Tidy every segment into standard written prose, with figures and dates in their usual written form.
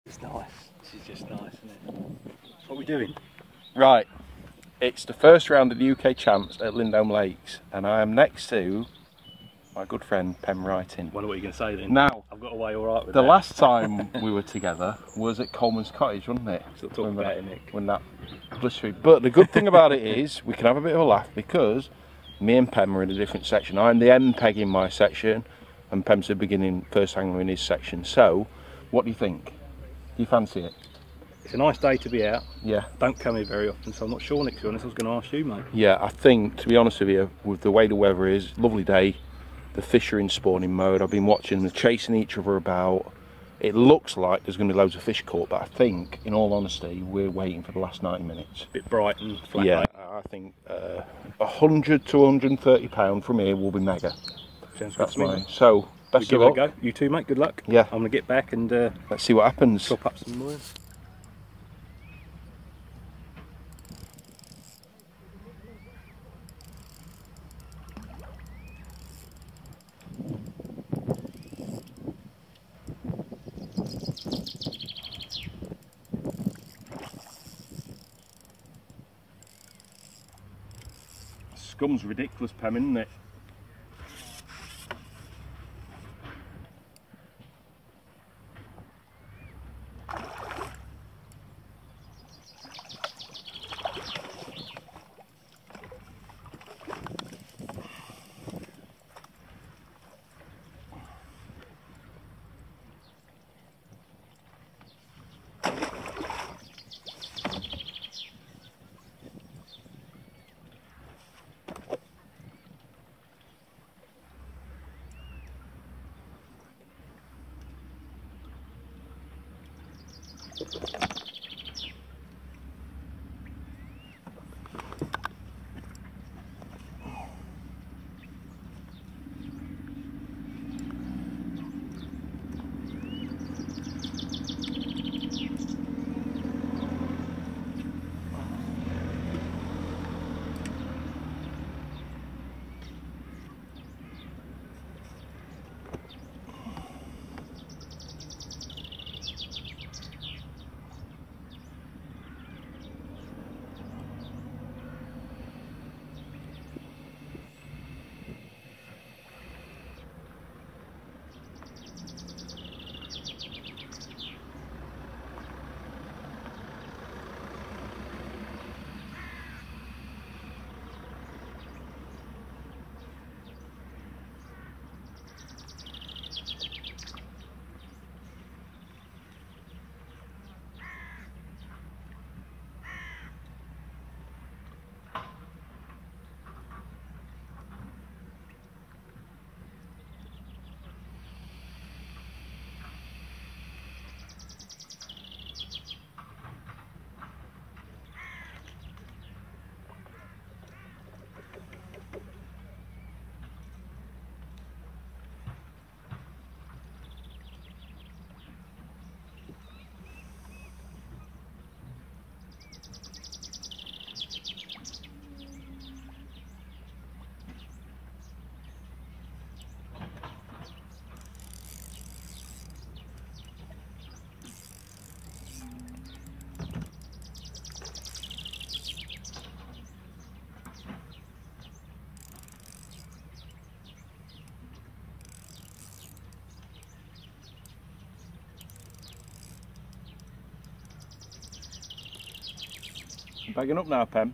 It's nice. This is just nice, isn't it? What are we doing? Right, it's the first round of the U.K.champs at Lindholme Lakes, and I am next to my good friend Pem Wrighting. Wonder what you're going to say then. Now, I've got away all right with the that. last time we were together was at Coleman's Cottage, wasn't it? Still talking about it, Nick. When that blistery. But the good thing about it is we can have a bit of a laugh because me and Pem are in a different section. I'm the end peg in my section, and Pem's the beginning first angler in his section. So, what do you think? Do you fancy it? It's a nice day to be out. Yeah. Don't come here very often, so I'm not sure, Nick, to be honest. I was going to ask you, mate. Yeah, I think, to be honest with you, with the way the weather is, lovely day, the fish are in spawning mode. I've been watching them chasing each other about. It looks like there's going to be loads of fish caught, but I think, in all honesty, we're waiting for the last 90 minutes. A bit bright and flat. Yeah, I think 100 to 130 pound from here will be mega. Sounds good That's to me. mine. So, best Give of it a luck. go. You too, mate. Good luck. Yeah. I'm going to get back and Let's see what happens. chop up some more. Scum's ridiculous, Pem, isn't it? Bagging up now, Pem.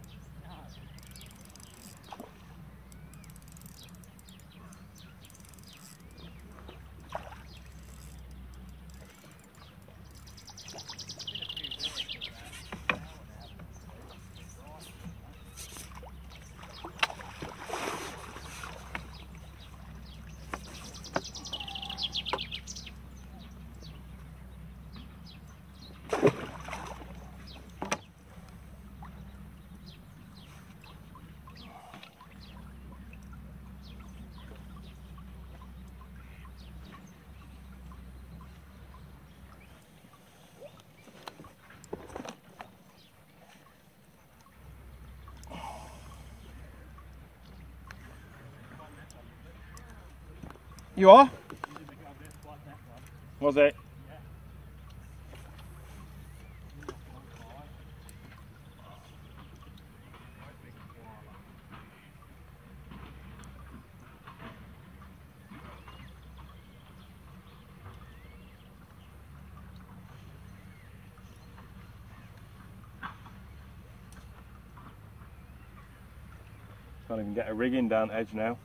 You are? Was it? Can't even get a rig in down edge now.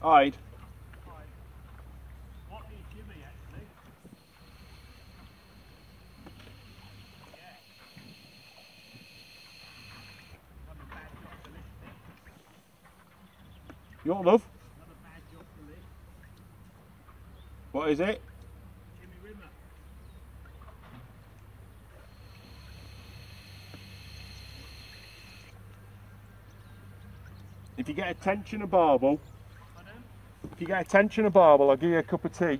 Hide. What is Jimmy actually? What, love? What is it? If you get a tench and a barbel, I'll give you a cup of tea.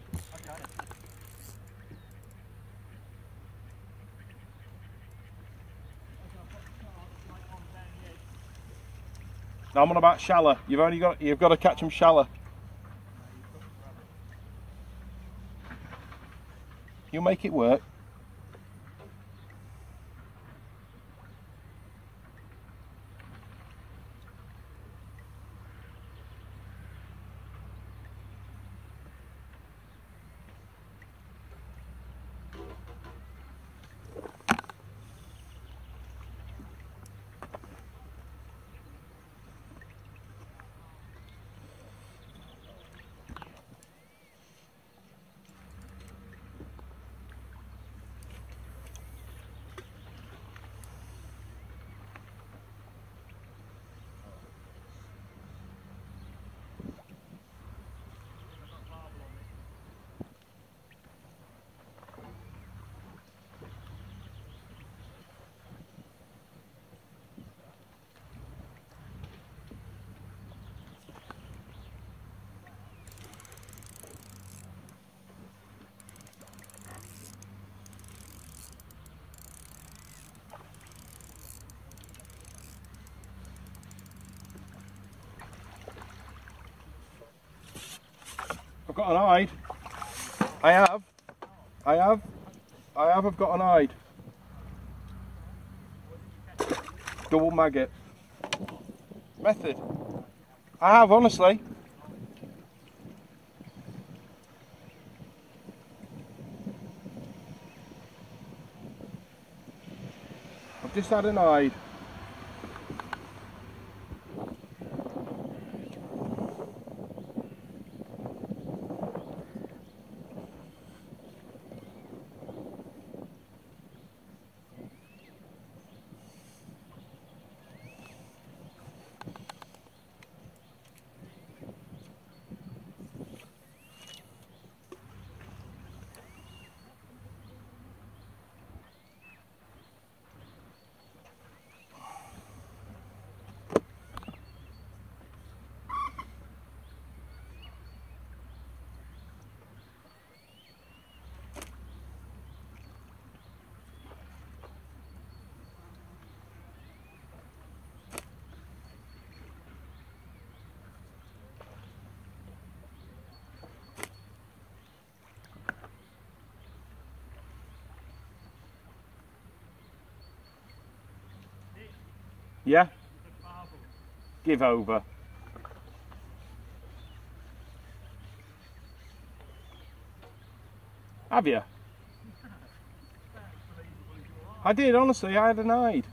I'm on about shallow. You've got to catch them shallow. You'll make it work. I've got an hide. I've got an hide. Double maggot. Method. I have, honestly. I've just had an hide. Yeah? Give over. Have you? I did, honestly, I had an hide.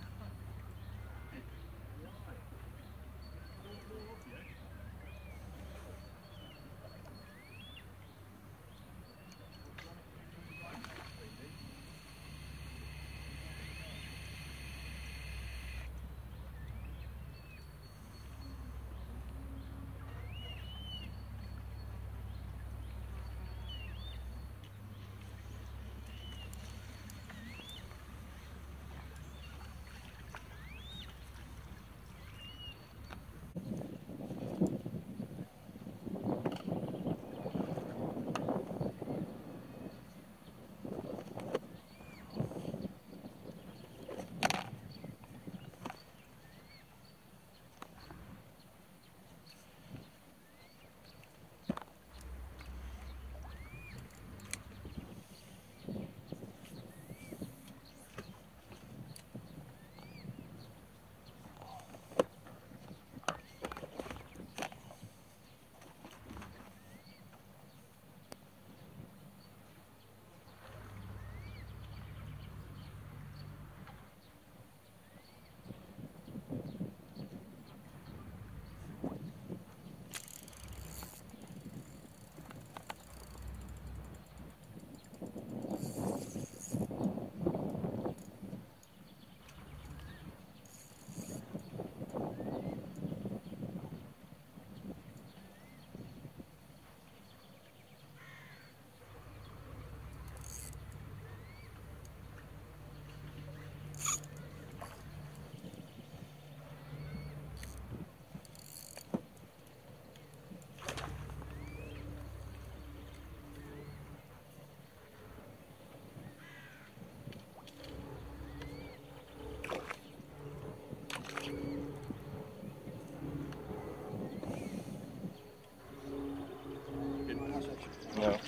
No.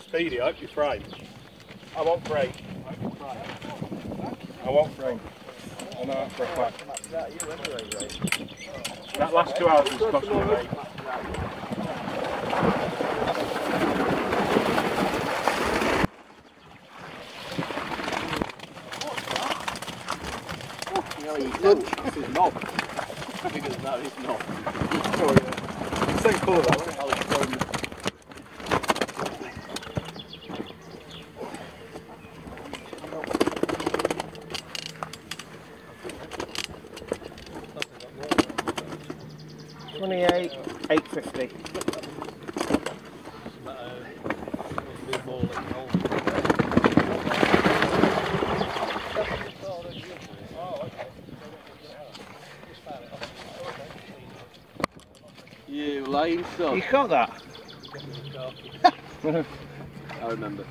Speedy, I hope you frame. I won't frame. I won't frame. I know that for a fact. That last 2 hours has cost me a rate. That's his knob. Bigger than that, his knob. Oh yeah. Same colour though, isn't it? Alex? 28, 850. You lying son. You got that? I remember.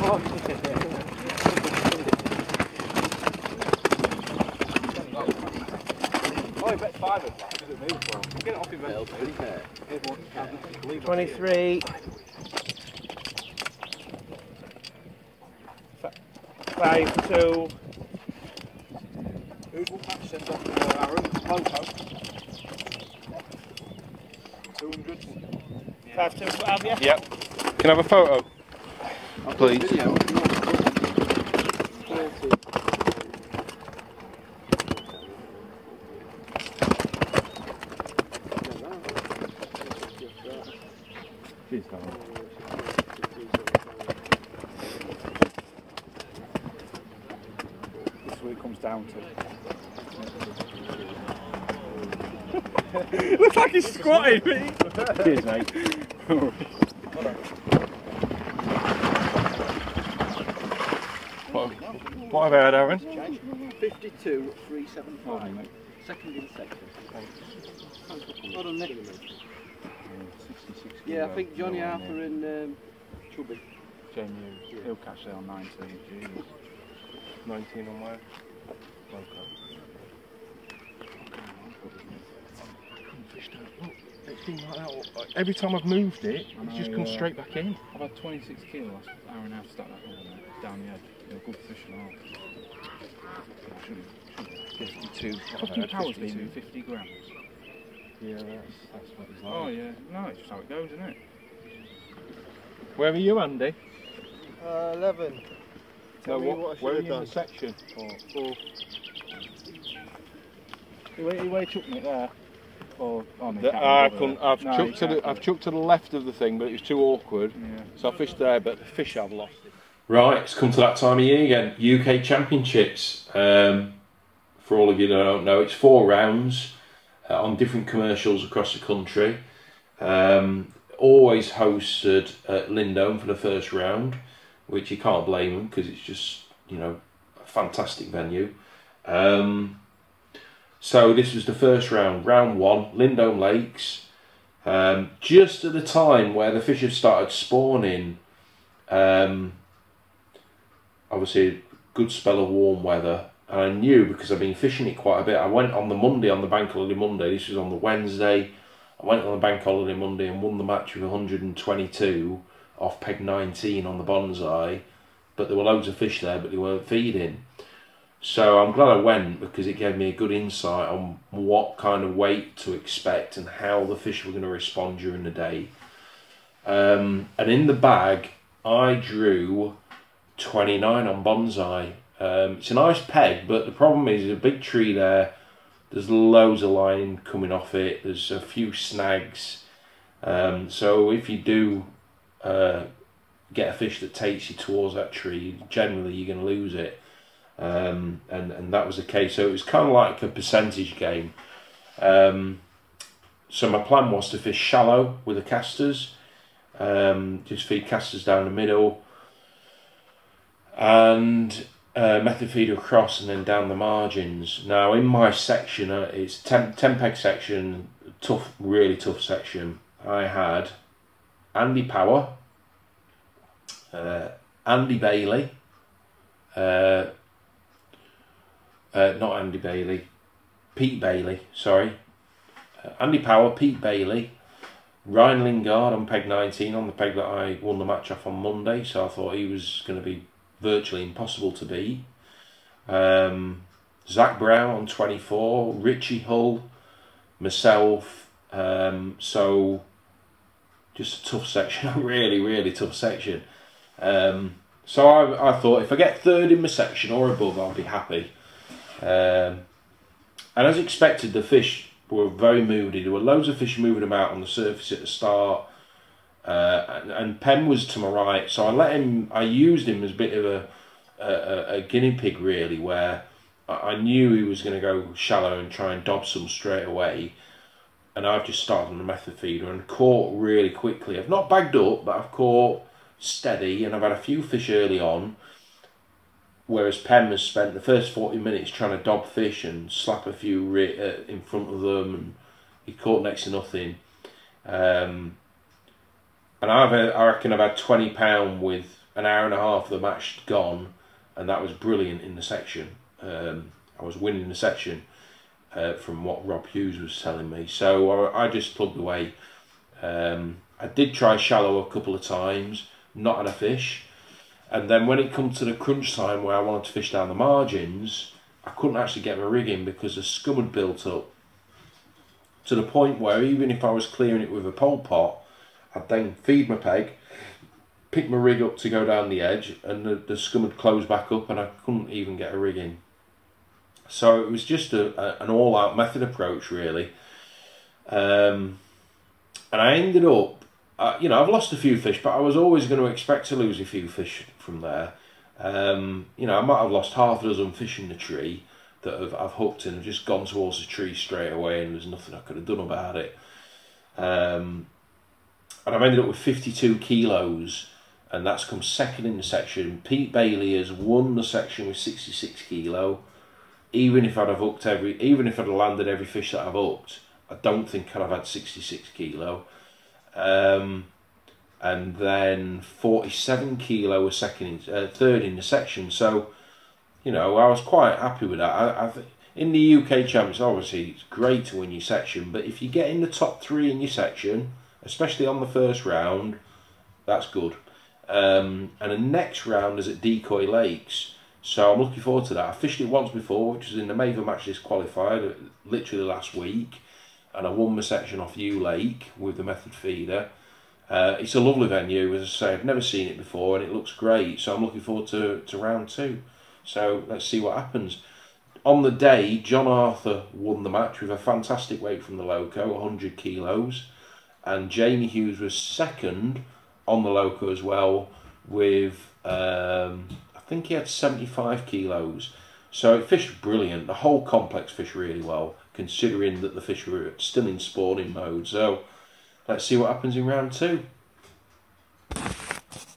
Oh, I bet 5 of that. Does it move well? Get it off your belt. 23. 5, 2. Who's what match sends off Aaron? Popo. 200. 5, 2 for Av, yeah? Yep. Can I have a photo? Please. Video. Cheers, Colin. This is what it comes down to. Looks like he's squatting. Cheers, mate. What have I had, Aaron? 52, 375. Second in section. Well done, Nick. Yeah, I think Johnny Arthur and Chubby. Jamie, he'll catch it on 19. Jeez. 19 on where? It's been like that. Every time I've moved it, it's just come straight back in. I've had 26 kilos last hour and a half stuck that down the edge. They're good fish and all. 52. Fucking powers leaving 50 grams. Yeah, that's what it's like. Oh yeah, no, it's just how it goes, isn't it? Where are you, Andy? 11. Tell me what I where are should you have in the section? Or you took me there. Or I've chucked to the left of the thing, but it was too awkward. Yeah. So I fished there, but the fish I've lost it. Right, it's come to that time of year again. UK Championships. For all of you that don't know, it's 4 rounds on different commercials across the country. Always hosted at Lindholme for the first round, which you can't blame them because it's just, you know, a fantastic venue. So this was the first round, round 1, Lindholme Lakes. Just at the time where the fish had started spawning, obviously a good spell of warm weather. And I knew, because I've been fishing it quite a bit, I went on the Monday, on the Bank Holiday Monday, this was on the Wednesday, I went on the Bank Holiday Monday and won the match with 122 off peg 19 on the bonsai, but there were loads of fish there, but they weren't feeding. So I'm glad I went, because it gave me a good insight on what kind of weight to expect and how the fish were going to respond during the day. And in the bag, I drew 29 on bonsai. It's a nice peg, but the problem is there's a big tree there. There's loads of line coming off it. There's a few snags. So if you do get a fish that takes you towards that tree, generally you're going to lose it. And that was the case. So it was kind of like a percentage game. So my plan was to fish shallow with the casters. Just feed casters down the middle. And method feeder across and then down the margins. Now in my section, it's 10 peg section, tough, really tough section. I had Andy Power, Andy Bailey, not Andy Bailey, Pete Bailey, sorry. Andy Power, Pete Bailey, Ryan Lingard on peg 19, on the peg that I won the match off on Monday, so I thought he was going to be virtually impossible to beat. Zach Brown on 24, Richie Hull, myself, so just a tough section, a really tough section. So I thought if I get third in my section or above, I'll be happy. And as expected, the fish were very moody. There were loads of fish moving about on the surface at the start, and Penn was to my right, so I used him as a bit of a guinea pig really, where I knew he was going to go shallow and try and dob some straight away, and I've just started on the method feeder and caught really quickly. I've not bagged up, but I've caught steady, and I've had a few fish early on, whereas Penn has spent the first 40 minutes trying to dob fish and slap a few in front of them, and he caught next to nothing. And I reckon I've had £20 with an hour and a half of the match gone, and that was brilliant in the section. I was winning the section from what Rob Hughes was telling me, so I just plugged away. I did try shallow a couple of times, not had a fish, and then when it come to the crunch time where I wanted to fish down the margins, I couldn't actually get my rig in because the scum had built up to the point where even if I was clearing it with a pole pot, I'd then feed my peg, pick my rig up to go down the edge, and the scum had closed back up and I couldn't even get a rig in. So it was just an all-out method approach really. And I ended up, you know, I've lost a few fish, but I was always going to expect to lose a few fish from there. You know, I might have lost half a dozen fish in the tree that I've hooked and have just gone towards the tree straight away, and there's nothing I could have done about it. And I've ended up with 52 kilos, and that's come second in the section. Pete Bailey has won the section with 66 kilo. Even if I'd have landed every fish that I've hooked, I don't think I'd have had 66 kilo. And then 47 kilo was third in the section. So, you know, I was quite happy with that. In the U.K.champs, obviously, it's great to win your section, but if you get in the top 3 in your section, especially on the first round, that's good. And the next round is at Decoy Lakes, so I'm looking forward to that. I fished it once before, which was in the Maven Match Disqualified, literally last week, and I won my section off U Lake with the method feeder. It's a lovely venue, as I say. I've never seen it before, and it looks great, so I'm looking forward to round 2. So let's see what happens. On the day, John Arthur won the match with a fantastic weight from the loco, 100 kilos, and Jamie Hughes was second on the loco as well with, I think he had 75 kilos. So it fished brilliant. The whole complex fished really well, considering that the fish were still in spawning mode. So let's see what happens in round 2.